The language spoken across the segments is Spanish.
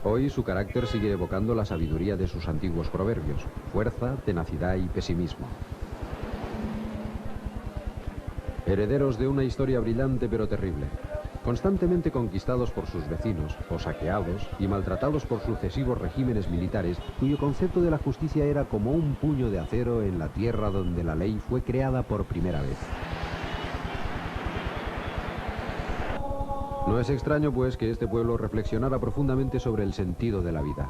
Hoy su carácter sigue evocando la sabiduría de sus antiguos proverbios: fuerza, tenacidad y pesimismo. Herederos de una historia brillante pero terrible, constantemente conquistados por sus vecinos, o saqueados y maltratados por sucesivos regímenes militares, cuyo concepto de la justicia era como un puño de acero en la tierra donde la ley fue creada por primera vez. No es extraño, pues, que este pueblo reflexionara profundamente sobre el sentido de la vida.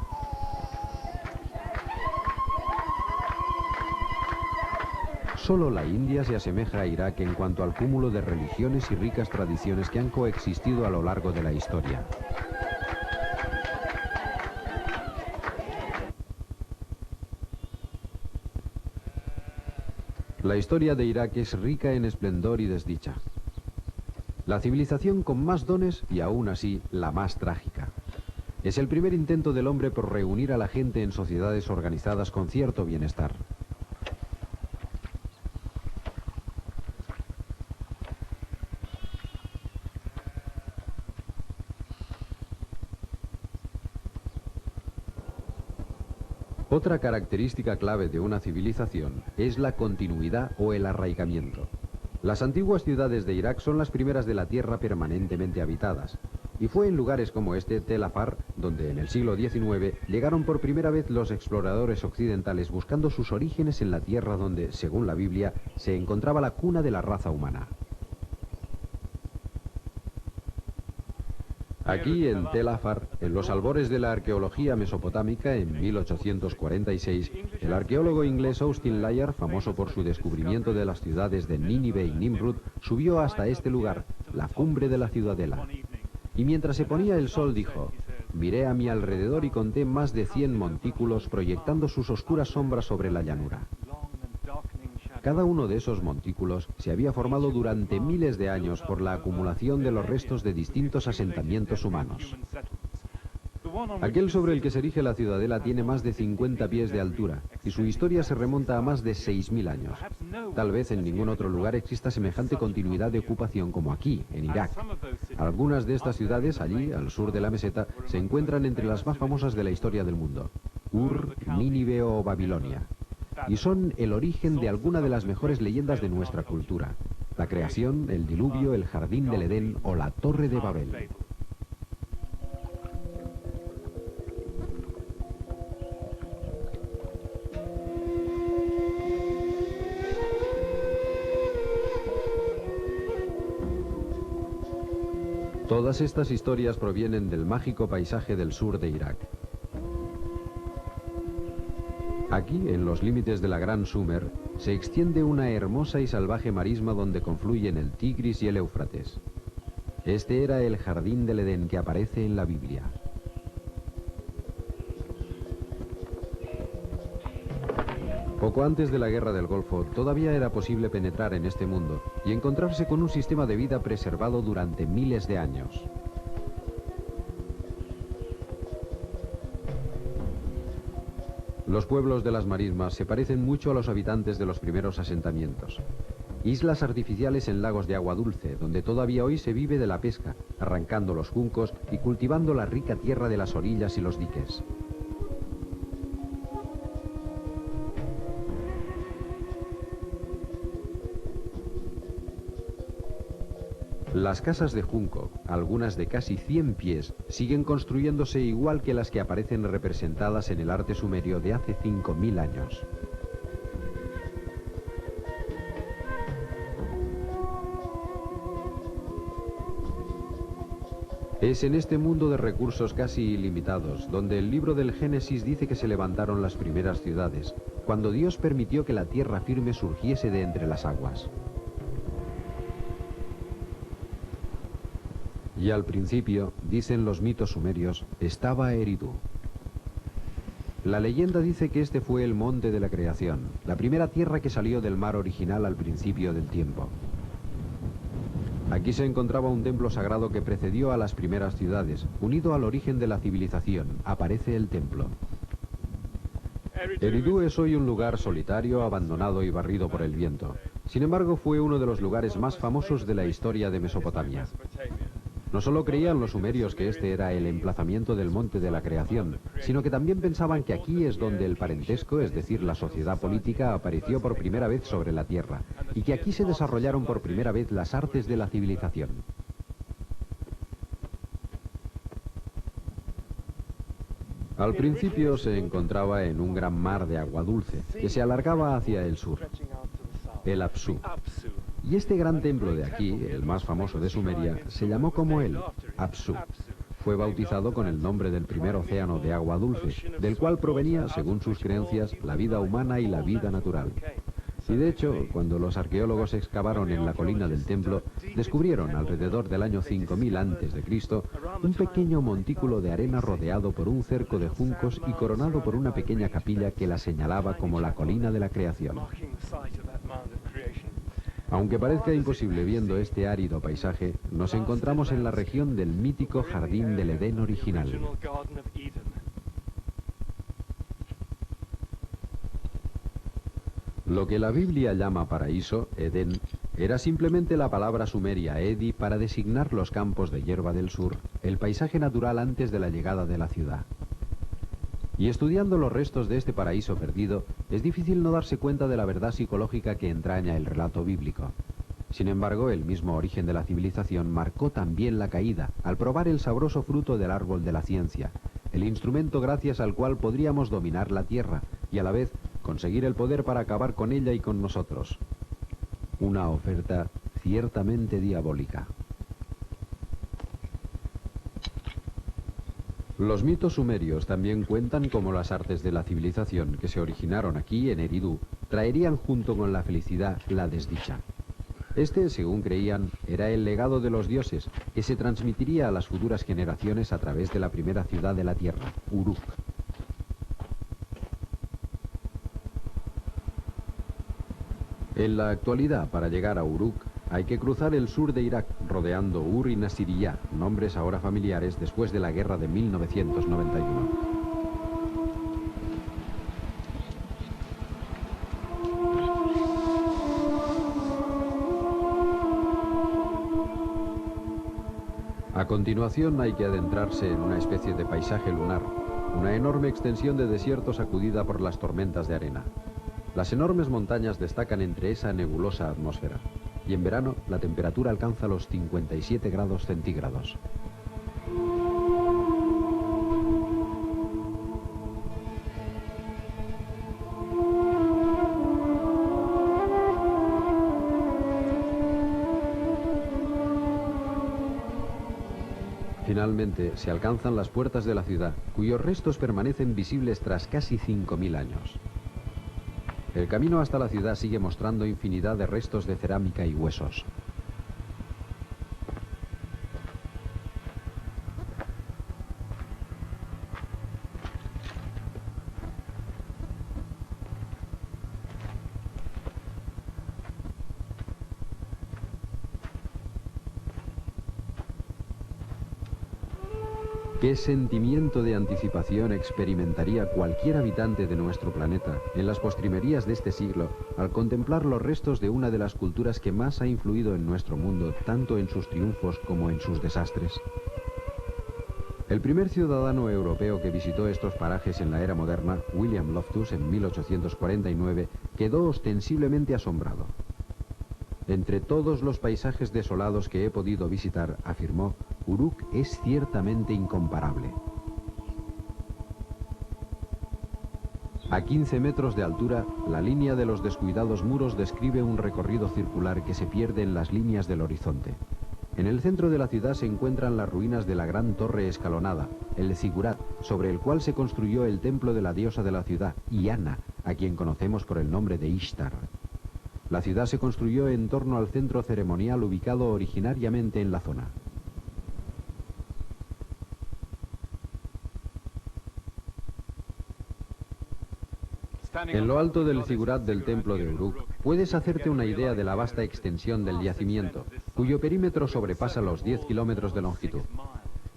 Solo la India se asemeja a Irak en cuanto al cúmulo de religiones y ricas tradiciones que han coexistido a lo largo de la historia. La historia de Irak es rica en esplendor y desdicha. La civilización con más dones y aún así la más trágica. Es el primer intento del hombre por reunir a la gente en sociedades organizadas con cierto bienestar. Otra característica clave de una civilización es la continuidad o el arraigamiento. Las antiguas ciudades de Irak son las primeras de la tierra permanentemente habitadas, y fue en lugares como este, Tel Afar, donde en el siglo XIX llegaron por primera vez los exploradores occidentales buscando sus orígenes en la tierra donde, según la Biblia, se encontraba la cuna de la raza humana. Aquí, en Tel Afar, en los albores de la arqueología mesopotámica, en 1846, el arqueólogo inglés Austin Layard, famoso por su descubrimiento de las ciudades de Nínive y Nimrud, subió hasta este lugar, la cumbre de la ciudadela. Y mientras se ponía el sol dijo: miré a mi alrededor y conté más de 100 montículos proyectando sus oscuras sombras sobre la llanura. Cada uno de esos montículos se había formado durante miles de años por la acumulación de los restos de distintos asentamientos humanos. Aquel sobre el que se erige la ciudadela tiene más de 50 pies de altura y su historia se remonta a más de 6.000 años. Tal vez en ningún otro lugar exista semejante continuidad de ocupación como aquí, en Irak. Algunas de estas ciudades, allí, al sur de la meseta, se encuentran entre las más famosas de la historia del mundo: Ur, Nínive o Babilonia. Y son el origen de alguna de las mejores leyendas de nuestra cultura: la creación, el diluvio, el jardín del Edén o la Torre de Babel. Todas estas historias provienen del mágico paisaje del sur de Irak. Aquí, en los límites de la Gran Sumer, se extiende una hermosa y salvaje marisma donde confluyen el Tigris y el Éufrates. Este era el jardín del Edén que aparece en la Biblia. Poco antes de la Guerra del Golfo, todavía era posible penetrar en este mundo y encontrarse con un sistema de vida preservado durante miles de años. Los pueblos de las marismas se parecen mucho a los habitantes de los primeros asentamientos. Islas artificiales en lagos de agua dulce, donde todavía hoy se vive de la pesca, arrancando los juncos y cultivando la rica tierra de las orillas y los diques. Las casas de junco, algunas de casi 100 pies, siguen construyéndose igual que las que aparecen representadas en el arte sumerio de hace 5000 años. Es en este mundo de recursos casi ilimitados donde el libro del Génesis dice que se levantaron las primeras ciudades, cuando Dios permitió que la tierra firme surgiese de entre las aguas. Y al principio, dicen los mitos sumerios, estaba Eridu. La leyenda dice que este fue el monte de la creación, la primera tierra que salió del mar original al principio del tiempo. Aquí se encontraba un templo sagrado que precedió a las primeras ciudades. Unido al origen de la civilización, aparece el templo. Eridu es hoy un lugar solitario, abandonado y barrido por el viento. Sin embargo, fue uno de los lugares más famosos de la historia de Mesopotamia. No solo creían los sumerios que este era el emplazamiento del monte de la creación, sino que también pensaban que aquí es donde el parentesco, es decir, la sociedad política, apareció por primera vez sobre la tierra, y que aquí se desarrollaron por primera vez las artes de la civilización. Al principio se encontraba en un gran mar de agua dulce, que se alargaba hacia el sur, el Apsu. Y este gran templo de aquí, el más famoso de Sumeria, se llamó como él, Apsu. Fue bautizado con el nombre del primer océano de agua dulce, del cual provenía, según sus creencias, la vida humana y la vida natural. Y de hecho, cuando los arqueólogos excavaron en la colina del templo, descubrieron alrededor del año 5000 a.C. un pequeño montículo de arena rodeado por un cerco de juncos y coronado por una pequeña capilla que la señalaba como la colina de la creación. Aunque parezca imposible viendo este árido paisaje, nos encontramos en la región del mítico Jardín del Edén original. Lo que la Biblia llama paraíso, Edén, era simplemente la palabra sumeria Edi para designar los campos de hierba del sur, el paisaje natural antes de la llegada de la ciudad. Y estudiando los restos de este paraíso perdido, es difícil no darse cuenta de la verdad psicológica que entraña el relato bíblico. Sin embargo, el mismo origen de la civilización marcó también la caída, al probar el sabroso fruto del árbol de la ciencia, el instrumento gracias al cual podríamos dominar la tierra y a la vez conseguir el poder para acabar con ella y con nosotros. Una oferta ciertamente diabólica. Los mitos sumerios también cuentan cómo las artes de la civilización que se originaron aquí en Eridu traerían junto con la felicidad la desdicha. Este, según creían, era el legado de los dioses que se transmitiría a las futuras generaciones a través de la primera ciudad de la tierra, Uruk. En la actualidad, para llegar a Uruk, hay que cruzar el sur de Irak, rodeando Ur y Nasiriyah, nombres ahora familiares después de la guerra de 1991. A continuación hay que adentrarse en una especie de paisaje lunar, una enorme extensión de desierto sacudida por las tormentas de arena. Las enormes montañas destacan entre esa nebulosa atmósfera, y en verano la temperatura alcanza los 57 grados centígrados. Finalmente se alcanzan las puertas de la ciudad, cuyos restos permanecen visibles tras casi 5000 años. El camino hasta la ciudad sigue mostrando infinidad de restos de cerámica y huesos. ¿Qué sentimiento de anticipación experimentaría cualquier habitante de nuestro planeta en las postrimerías de este siglo al contemplar los restos de una de las culturas que más ha influido en nuestro mundo, tanto en sus triunfos como en sus desastres? El primer ciudadano europeo que visitó estos parajes en la era moderna, William Loftus, en 1849, quedó ostensiblemente asombrado. Entre todos los paisajes desolados que he podido visitar, afirmó, Uruk es ciertamente incomparable. A 15 metros de altura, la línea de los descuidados muros describe un recorrido circular que se pierde en las líneas del horizonte. En el centro de la ciudad se encuentran las ruinas de la gran torre escalonada, el zigurat, sobre el cual se construyó el templo de la diosa de la ciudad, Iana, a quien conocemos por el nombre de Ishtar. La ciudad se construyó en torno al centro ceremonial ubicado originariamente en la zona. En lo alto del zigurat del templo de Uruk, puedes hacerte una idea de la vasta extensión del yacimiento, cuyo perímetro sobrepasa los 10 kilómetros de longitud.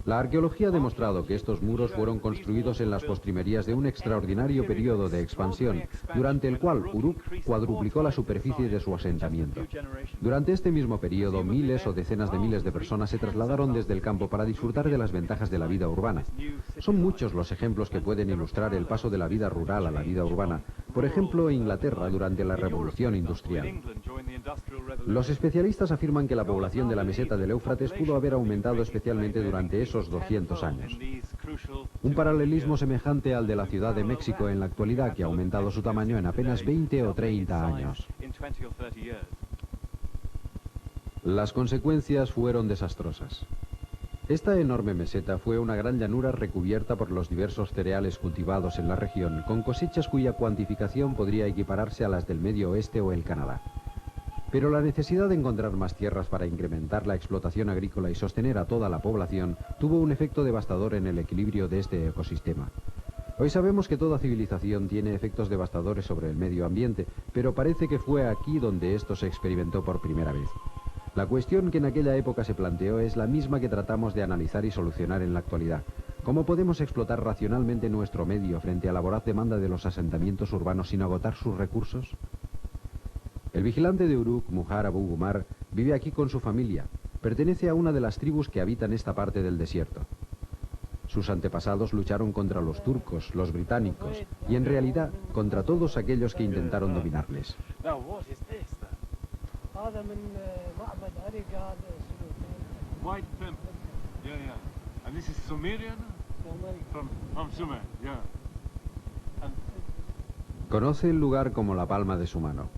La arqueología ha demostrado que estos muros fueron construidos en las postrimerías de un extraordinario periodo de expansión, durante el cual Uruk cuadruplicó la superficie de su asentamiento. Durante este mismo periodo, miles o decenas de miles de personas se trasladaron desde el campo para disfrutar de las ventajas de la vida urbana. Son muchos los ejemplos que pueden ilustrar el paso de la vida rural a la vida urbana. Por ejemplo, Inglaterra durante la Revolución Industrial. Los especialistas afirman que la población de la meseta del Éufrates pudo haber aumentado especialmente durante esos 200 años. Un paralelismo semejante al de la Ciudad de México en la actualidad, que ha aumentado su tamaño en apenas 20 o 30 años. Las consecuencias fueron desastrosas. Esta enorme meseta fue una gran llanura recubierta por los diversos cereales cultivados en la región, con cosechas cuya cuantificación podría equipararse a las del Medio Oeste o el Canadá. Pero la necesidad de encontrar más tierras para incrementar la explotación agrícola y sostener a toda la población tuvo un efecto devastador en el equilibrio de este ecosistema. Hoy sabemos que toda civilización tiene efectos devastadores sobre el medio ambiente, pero parece que fue aquí donde esto se experimentó por primera vez. La cuestión que en aquella época se planteó es la misma que tratamos de analizar y solucionar en la actualidad. ¿Cómo podemos explotar racionalmente nuestro medio frente a la voraz demanda de los asentamientos urbanos sin agotar sus recursos? El vigilante de Uruk, Muhar Abu Umar, vive aquí con su familia. Pertenece a una de las tribus que habitan esta parte del desierto. Sus antepasados lucharon contra los turcos, los británicos, y en realidad contra todos aquellos que intentaron dominarles. White temple. Yeah, yeah. And this is Sumerian? From Sumer, yeah. Conoce el lugar como la palma de su mano.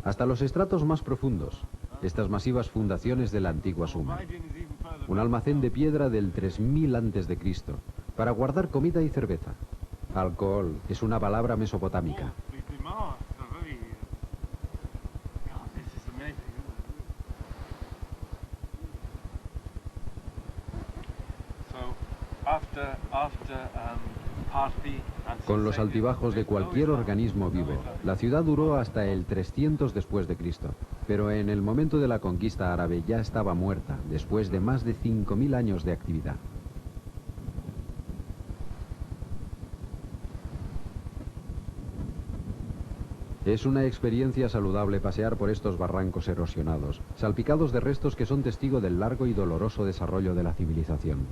Hasta los estratos más profundos, estas masivas fundaciones de la antigua Sumer. Un almacén de piedra del 3000 a.C. para guardar comida y cerveza. Alcohol es una palabra mesopotámica. Con los altibajos de cualquier organismo vivo, la ciudad duró hasta el 300 después de Cristo, pero en el momento de la conquista árabe ya estaba muerta, después de más de 5000 años de actividad. Es una experiencia saludable pasear por estos barrancos erosionados, salpicados de restos que son testigo del largo y doloroso desarrollo de la civilización.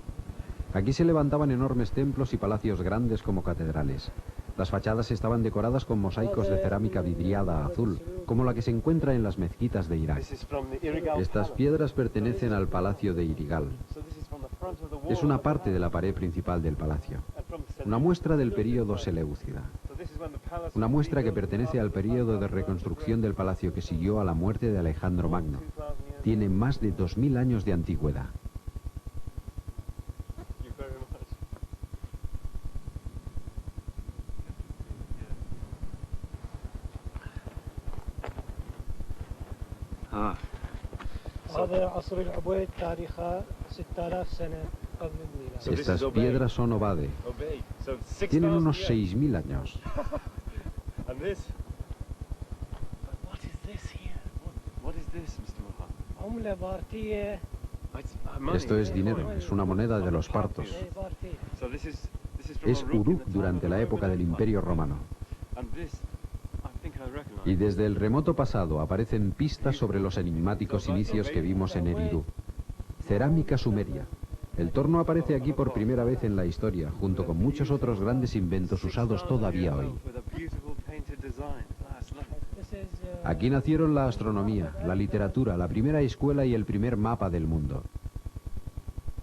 Aquí se levantaban enormes templos y palacios grandes como catedrales. Las fachadas estaban decoradas con mosaicos de cerámica vidriada azul, como la que se encuentra en las mezquitas de Irak. Estas piedras pertenecen al palacio de Irigal. Es una parte de la pared principal del palacio. Una muestra del período seleucida. Una muestra que pertenece al período de reconstrucción del palacio que siguió a la muerte de Alejandro Magno. Tiene más de 2000 años de antigüedad. Estas piedras son Obade. Tienen unos 6000 años. Esto es dinero, es una moneda de los partos. Es Uruk durante la época del Imperio Romano. Y desde el remoto pasado aparecen pistas sobre los enigmáticos inicios que vimos en Eridu. Cerámica sumeria. El torno aparece aquí por primera vez en la historia, junto con muchos otros grandes inventos usados todavía hoy. Aquí nacieron la astronomía, la literatura, la primera escuela y el primer mapa del mundo.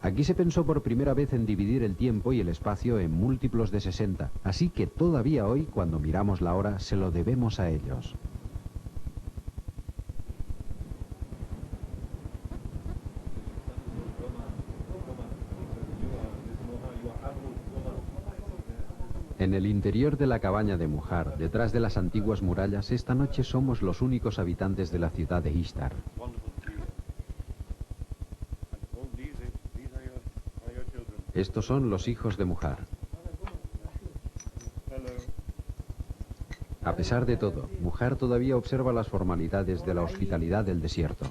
Aquí se pensó por primera vez en dividir el tiempo y el espacio en múltiplos de 60, así que todavía hoy, cuando miramos la hora, se lo debemos a ellos. En el interior de la cabaña de Muhar, detrás de las antiguas murallas, esta noche somos los únicos habitantes de la ciudad de Ishtar. Estos son los hijos de Muhar. A pesar de todo, Muhar todavía observa las formalidades de la hospitalidad del desierto.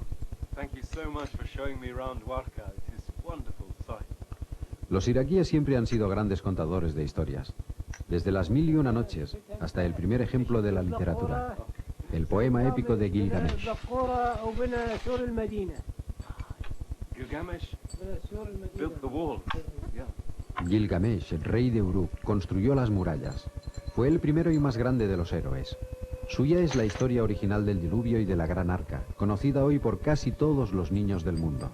Los iraquíes siempre han sido grandes contadores de historias. Desde las 1001 noches hasta el primer ejemplo de la literatura, el poema épico de Gilgamesh. Gilgamesh built the wall. Yeah. Gilgamesh, el rey de Uruk, construyó las murallas. Fue el primero y más grande de los héroes. Suya es la historia original del diluvio y de la Gran Arca, conocida hoy por casi todos los niños del mundo.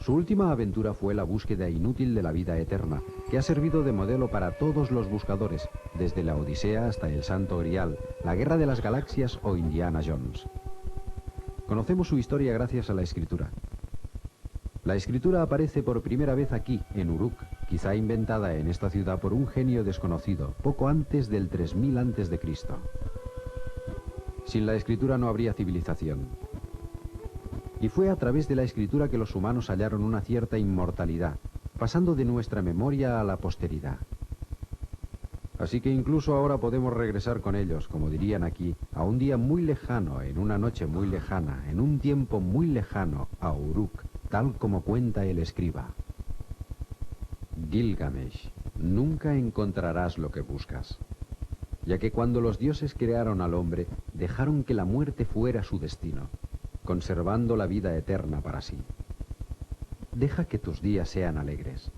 Su última aventura fue la búsqueda inútil de la vida eterna, que ha servido de modelo para todos los buscadores, desde la Odisea hasta el Santo Grial, la Guerra de las Galaxias o Indiana Jones. Conocemos su historia gracias a la escritura. La escritura aparece por primera vez aquí, en Uruk, quizá inventada en esta ciudad por un genio desconocido, poco antes del 3000 a.C. Sin la escritura no habría civilización. Y fue a través de la escritura que los humanos hallaron una cierta inmortalidad, pasando de nuestra memoria a la posteridad. Así que incluso ahora podemos regresar con ellos, como dirían aquí, a un día muy lejano, en una noche muy lejana, en un tiempo muy lejano, a Uruk, tal como cuenta el escriba. Gilgamesh, nunca encontrarás lo que buscas, ya que cuando los dioses crearon al hombre, dejaron que la muerte fuera su destino, conservando la vida eterna para sí. Deja que tus días sean alegres.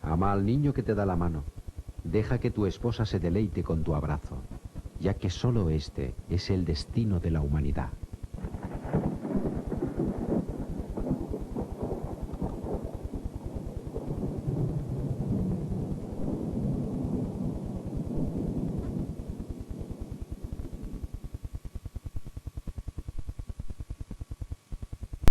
Ama al niño que te da la mano. Deja que tu esposa se deleite con tu abrazo, ya que solo este es el destino de la humanidad.